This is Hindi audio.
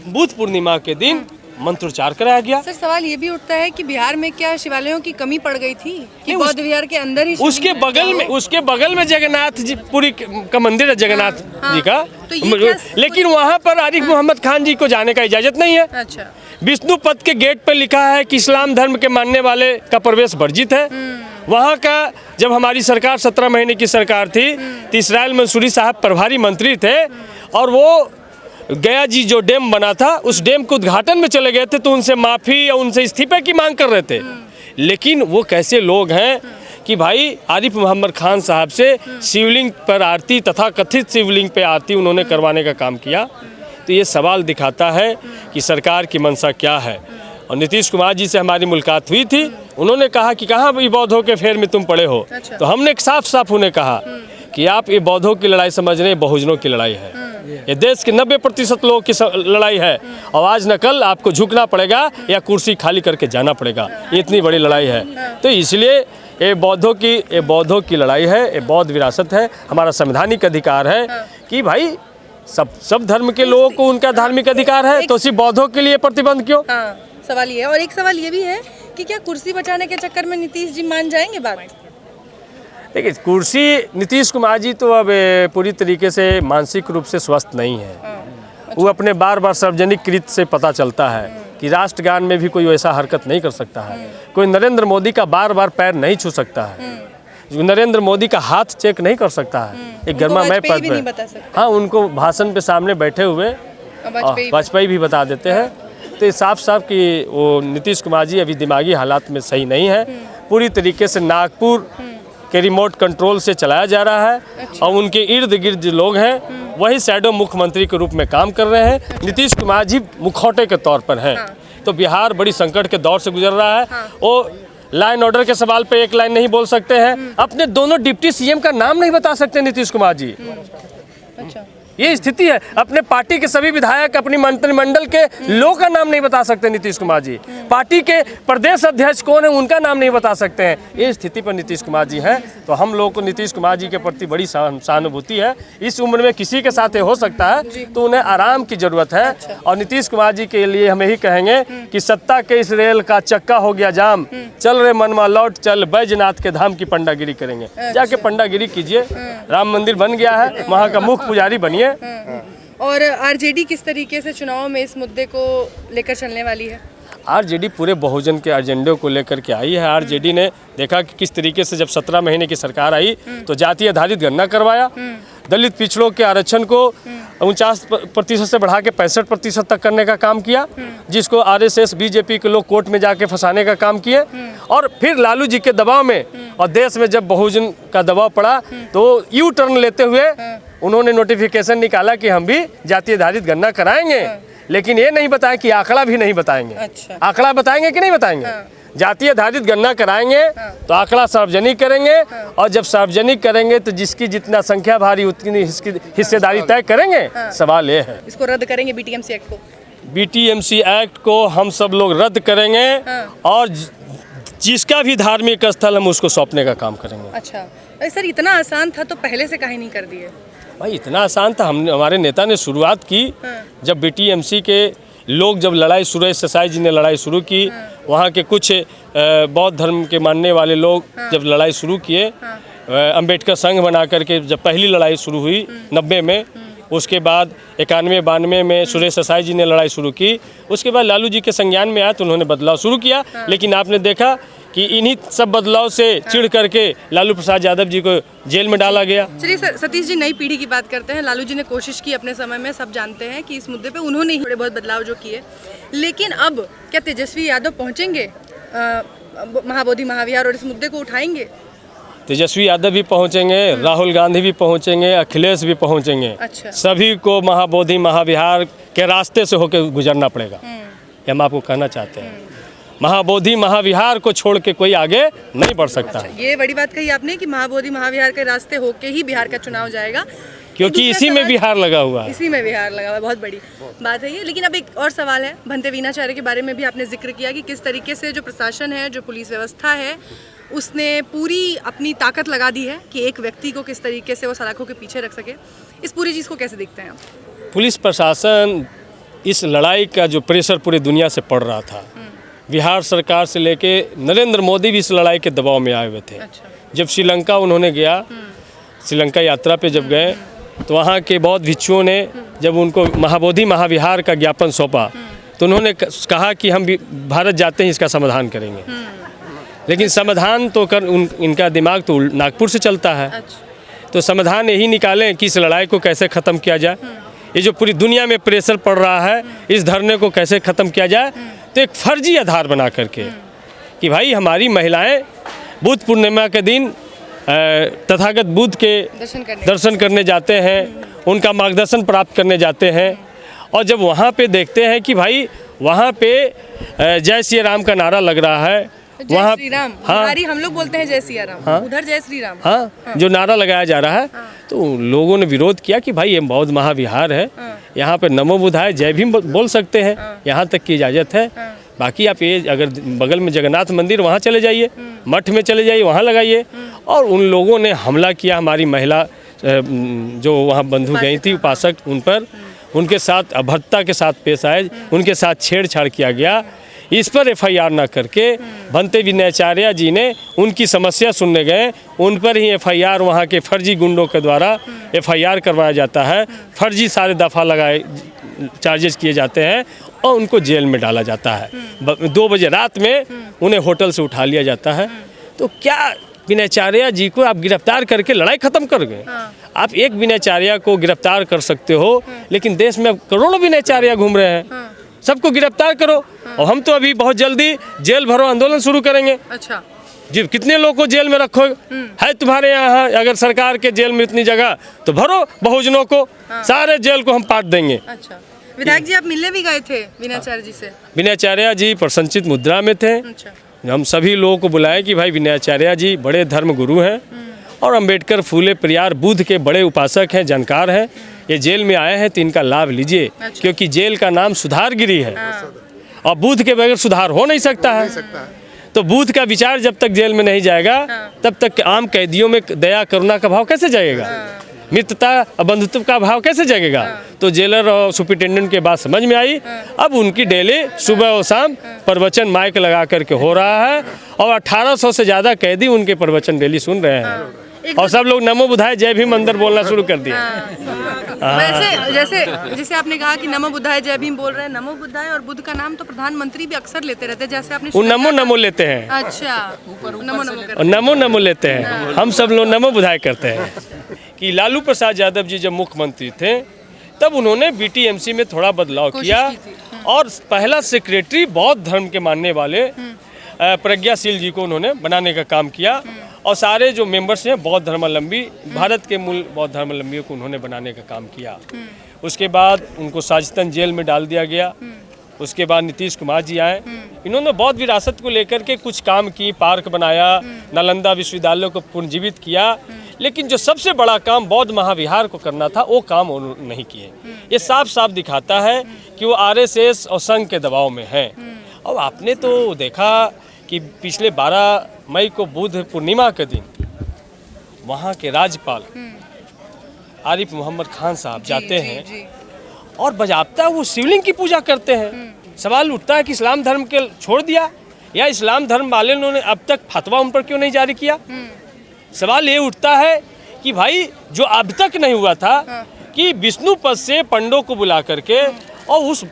बुद्ध पूर्णिमा के दिन मंत्रोच्चार कराया गया। सर सवाल ये भी उठता है कि बिहार में क्या शिवालयों की कमी पड़ गई थी कि बौद्ध विहार के अंदर ही उसके बगल में जगन्नाथ जी पुरी का मंदिर है, जगन्नाथ जी का। तो लेकिन वहाँ पर आरिफ मोहम्मद खान जी को जाने का इजाजत नहीं है। अच्छा, विष्णु पथ के गेट पर लिखा है कि इस्लाम धर्म के मानने वाले का प्रवेश वर्जित है। वहाँ का जब हमारी सरकार 17 महीने की सरकार थी तो इसराइल मंसूरी साहब प्रभारी मंत्री थे और वो गया जी जो डैम बना था उस डैम के उद्घाटन में चले गए थे, तो उनसे माफ़ी या उनसे इस्तीफे की मांग कर रहे थे। लेकिन वो कैसे लोग हैं कि भाई आरिफ मोहम्मद खान साहब से शिवलिंग पर आरती तथा कथित शिवलिंग पे आरती उन्होंने करवाने का काम किया। तो ये सवाल दिखाता है कि सरकार की मंशा क्या है। और नीतीश कुमार जी से हमारी मुलाकात हुई थी, उन्होंने कहा कि कहाँ भी बौद्धों के फेर में तुम पड़े हो। तो हमने साफ साफ उन्हें कहा कि आप ये बौद्धों की लड़ाई समझ रहे हैं, बहुजनों की लड़ाई है। ये देश के 90% लोगों की लड़ाई है और आज न कल आपको झुकना पड़ेगा या कुर्सी खाली करके जाना पड़ेगा। इतनी बड़ी लड़ाई है। तो इसलिए ये बौद्धों की लड़ाई है, ये बौद्ध विरासत है। हमारा संवैधानिक अधिकार है कि भाई सब धर्म के लोगों को उनका धार्मिक अधिकार है, तो सिर्फ बौद्धों के लिए प्रतिबंध क्यों? सवाल ये है। और एक सवाल ये भी है कि क्या कुर्सी बचाने के चक्कर में नीतीश जी मान जाएंगे बात? देखिए, कुर्सी नीतीश कुमार जी तो अब पूरी तरीके से मानसिक रूप से स्वस्थ नहीं है। वो अपने बार सार्वजनिक कृत से पता चलता है कि राष्ट्रगान में भी कोई वैसा हरकत नहीं कर सकता है। कोई नरेंद्र मोदी का बार पैर नहीं छू सकता है, नरेंद्र मोदी का हाथ चेक नहीं कर सकता है। एक गर्मा मैं पद पे, हाँ, उनको भाषण पे सामने बैठे हुए वाजपेयी भी बता देते हैं। तो ये साफ कि वो नीतीश कुमार जी अभी दिमागी हालात में सही नहीं है। पूरी तरीके से नागपुर के रिमोट कंट्रोल से चलाया जा रहा है। अच्छा। और उनके इर्द गिर्द जो लोग हैं वही शैडो मुख्यमंत्री के रूप में काम कर रहे हैं। नीतीश कुमार जी मुखौटे के तौर पर हैं। तो बिहार बड़ी संकट के दौर से गुजर रहा है। वो लाइन ऑर्डर के सवाल पे एक लाइन नहीं बोल सकते हैं। अपने दोनों डिप्टी सीएम का नाम नहीं बता सकते नीतीश कुमार जी। अच्छा, ये स्थिति है। अपने पार्टी के सभी विधायक, अपनी मंत्रिमंडल के लोगों का नाम नहीं बता सकते नीतीश कुमार जी। पार्टी के प्रदेश अध्यक्ष कौन है उनका नाम नहीं बता सकते हैं। ये स्थिति पर नीतीश कुमार जी हैं। तो हम लोगों को नीतीश कुमार जी के प्रति बड़ी सहानुभूति है। इस उम्र में किसी के साथ हो सकता है, तो उन्हें आराम की जरूरत है। और नीतीश कुमार जी के लिए हम यही कहेंगे कि सत्ता के इस रेल का चक्का हो गया जाम, चल रहे मनवा लौट चल, बैजनाथ के धाम की पंडागिरी करेंगे। जाके पंडागिरी कीजिए, राम मंदिर बन गया है, वहाँ का मुख्य पुजारी बनिए। और आरजेडी किस तरीके से चुनाव में इस मुद्दे को लेकर चलने वाली है? आरजेडी पूरे बहुजन के एजेंडे को लेकर के आई है। आरजेडी ने देखा कि किस तरीके से जब 17 महीने की सरकार आई तो जाति आधारित गणना करवाया, दलित पिछड़ों के आरक्षण को 49% से बढ़ा के 65% तक करने का काम किया, जिसको आरएसएस बीजेपी के लोग कोर्ट में जाके फंसाने का काम किए। और फिर लालू जी के दबाव में और देश में जब बहुजन का दबाव पड़ा तो यू टर्न लेते हुए उन्होंने नोटिफिकेशन निकाला कि हम भी जाति आधारित गणना कराएंगे। लेकिन ये नहीं बताया कि आंकड़ा भी नहीं बताएंगे। अच्छा। आंकड़ा बताएंगे कि नहीं बताएंगे? जाति आधारित गणना कराएंगे तो आंकड़ा सार्वजनिक करेंगे। और जब सार्वजनिक करेंगे तो जिसकी जितना संख्या भारी उतनी हिस्सेदारी तय करेंगे। सवाल ये है, इसको रद्द करेंगे बीटीएमसी एक्ट को? बीटीएमसी एक्ट को हम सब लोग रद्द करेंगे और जिसका भी धार्मिक स्थल हम उसको सौंपने का काम करेंगे। अच्छा सर, इतना आसान था तो पहले से काहे नहीं कर दिए? भाई इतना आसान था। हमारे नेता ने शुरुआत की जब बीटीएमसी के लोग जब लड़ाई, सुरेश ससाई जी ने लड़ाई शुरू की, वहाँ के कुछ बौद्ध धर्म के मानने वाले लोग जब लड़ाई शुरू किए, अंबेडकर संघ बना करके जब पहली लड़ाई शुरू हुई 90 में, उसके बाद 91-92 में सुरेश ससाई जी ने लड़ाई शुरू की। उसके बाद लालू जी के संज्ञान में आया तो उन्होंने बदलाव शुरू किया। लेकिन आपने देखा कि इन्हीं सब बदलाव से चिढ़ करके लालू प्रसाद यादव जी को जेल में डाला गया। चलिए सतीश जी, नई पीढ़ी की बात करते हैं। लालू जी ने कोशिश की अपने समय में, सब जानते हैं कि इस मुद्दे पे उन्होंने ही थोड़े बहुत बदलाव जो किए। लेकिन अब क्या तेजस्वी यादव पहुंचेंगे महाबोधि महाविहार और इस मुद्दे को उठाएंगे? तेजस्वी यादव भी पहुंचेंगे, राहुल गांधी भी पहुंचेंगे, अखिलेश भी पहुंचेंगे। अच्छा। सभी को महाबोधि महाविहार के रास्ते से होकर गुजरना पड़ेगा। ये हम आपको कहना चाहते हैं। महाबोधि महाविहार को छोड़ के कोई आगे नहीं बढ़ सकता। अच्छा, ये बड़ी बात कही आपने कि महाबोधि महाविहार के रास्ते होके ही बिहार का चुनाव जाएगा, क्योंकि इसी में बिहार लगा हुआ है। इसी में बिहार लगा हुआ है। बहुत बड़ी बात है ये। लेकिन अब एक और सवाल है, भंते वीणाचार्य के बारे में भी आपने जिक्र किया कि किस तरीके से जो प्रशासन है, जो पुलिस व्यवस्था है, उसने पूरी अपनी ताकत लगा दी है कि एक व्यक्ति को किस तरीके से वो सलाखों के पीछे रख सके। इस पूरी चीज़ को कैसे देखते हैं आप? पुलिस प्रशासन इस लड़ाई का जो प्रेशर पूरी दुनिया से पड़ रहा था, बिहार सरकार से लेके नरेंद्र मोदी भी इस लड़ाई के दबाव में आए हुए थे। अच्छा। जब श्रीलंका उन्होंने गया, श्रीलंका यात्रा पे जब गए तो वहाँ के बौद्ध भिक्षुओं ने जब उनको महाबोधि महाविहार का ज्ञापन सौंपा तो उन्होंने कहा कि हम भी भारत जाते हैं इसका समाधान करेंगे। लेकिन समाधान तो इनका दिमाग तो नागपुर से चलता है। अच्छा। तो समाधान यही निकालें कि इस लड़ाई को कैसे ख़त्म किया जाए। ये जो पूरी दुनिया में प्रेशर पड़ रहा है, इस धरने को कैसे ख़त्म किया जाए। तो एक फर्जी आधार बना करके कि भाई हमारी महिलाएं बुद्ध पूर्णिमा के दिन तथागत बुद्ध के दर्शन करने जाते हैं, उनका मार्गदर्शन प्राप्त करने जाते हैं, और जब वहाँ पे देखते हैं कि भाई वहाँ पे जय श्री राम का नारा लग रहा है, वहाँ श्री राम, हाँ, हम लोग बोलते हैं जय सिया राम, हाँ, उधर जय श्री राम, हाँ, जो नारा लगाया जा रहा है, तो लोगों ने विरोध किया कि भाई ये बौद्ध महाविहार है, यहाँ पे नमो बुद्धाय जय भीम बोल सकते हैं, यहाँ तक की इजाज़त है। बाकी आप ये अगर बगल में जगन्नाथ मंदिर वहाँ चले जाइए, मठ में चले जाइए, वहाँ लगाइए। और उन लोगों ने हमला किया हमारी महिला जो वहाँ बंधु गई थी उपासक, उन पर उनके साथ अभद्रता के साथ पेश आए, उनके साथ छेड़छाड़ किया गया। इस पर एफआईआर ना करके भंते विनयाचार्य जी ने उनकी समस्या सुनने गए, उन पर ही एफआईआर वहाँ के फर्जी गुंडों के द्वारा एफआईआर करवाया जाता है, फर्जी सारे दफ़ा लगाए चार्जेस किए जाते हैं और उनको जेल में डाला जाता है। 2 बजे रात में उन्हें होटल से उठा लिया जाता है। तो क्या विनयाचार्य जी को आप गिरफ्तार करके लड़ाई ख़त्म कर गए? आप एक विनयाचार्य को गिरफ्तार कर सकते हो, लेकिन देश में करोड़ों विनयाचार्य घूम रहे हैं, सबको गिरफ्तार करो। और हम तो अभी बहुत जल्दी जेल भरो आंदोलन शुरू करेंगे। अच्छा। जी, कितने लोग को जेल में रखो है तुम्हारे यहाँ? अगर सरकार के जेल में इतनी जगह तो भरो बहुजनों को, सारे जेल को हम पाट देंगे। अच्छा। विधायक जी, आप मिलने भी गए थे विनयाचार्य जी से? विनयाचार्य जी प्रसन्नचित मुद्रा में थे। अच्छा। हम सभी लोगों को बुलाए कि भाई विनयाचार्य जी बड़े धर्म गुरु हैं और अंबेडकर फूले पेरियार बुद्ध के बड़े उपासक हैं, जानकार हैं। ये जेल में आए हैं तो इनका लाभ लीजिए। अच्छा। क्योंकि जेल का नाम सुधारगिरी है और बुद्ध के बगैर सुधार हो नहीं सकता है। तो बुद्ध का विचार जब तक जेल में नहीं जाएगा तब तक आम कैदियों में दया करुणा का भाव कैसे जाएगा, मित्रता और बंधुत्व का भाव कैसे जगेगा। तो जेलर और सुपरिटेंडेंट के बात समझ में आई। अब उनकी डेली सुबह और शाम प्रवचन माइक लगा करके हो रहा है और 1800 से ज़्यादा कैदी उनके प्रवचन डेली सुन रहे हैं और सब लोग नमो बुद्धाय जय भीम अंदर बोलना शुरू कर दिया। वैसे जैसे आपने कहा कि नमो बुद्धाय जय भीम बोल रहे हैं, नमो बुद्धाय और बुद्ध का नाम तो प्रधानमंत्री भी अक्सर लेते रहते हैं, जैसे आपने वो नमो नमो लेते हैं। अच्छा, नमो नमो और नमो नमो लेते हैं, हम सब लोग नमो बुद्धाय करते हैं। कि लालू प्रसाद यादव जी जब मुख्यमंत्री थे तब उन्होंने बीटीएमसी में थोड़ा बदलाव किया और पहला सेक्रेटरी बौद्ध धर्म के मानने वाले प्रज्ञाशील जी को उन्होंने बनाने का काम किया और सारे जो मेंबर्स हैं बौद्ध धर्मावलंबी, भारत के मूल बौद्ध धर्मावलंबियों को उन्होंने बनाने का काम किया। उसके बाद उनको साजिदन जेल में डाल दिया गया। उसके बाद नीतीश कुमार जी आए, इन्होंने बौद्ध विरासत को लेकर के कुछ काम की, पार्क बनाया, नालंदा विश्वविद्यालय को पुनर्जीवित किया। लेकिन जो सबसे बड़ा काम बौद्ध महाविहार को करना था वो काम उन्होंने नहीं किए। ये साफ साफ दिखाता है कि वो आरएसएस और संघ के दबाव में हैं। और आपने तो देखा कि पिछले 12 मई को बुद्ध पूर्णिमा के दिन वहाँ के राज्यपाल आरिफ मोहम्मद खान साहब जाते हैं और बजाबता वो शिवलिंग की पूजा करते हैं। सवाल उठता है कि इस्लाम धर्म के छोड़ दिया या इस्लाम धर्म वाले ने अब तक फतवा उन पर क्यों नहीं जारी किया। सवाल ये उठता है कि भाई जो अब तक नहीं हुआ था कि विष्णु पद से पंडों को बुला करके और उस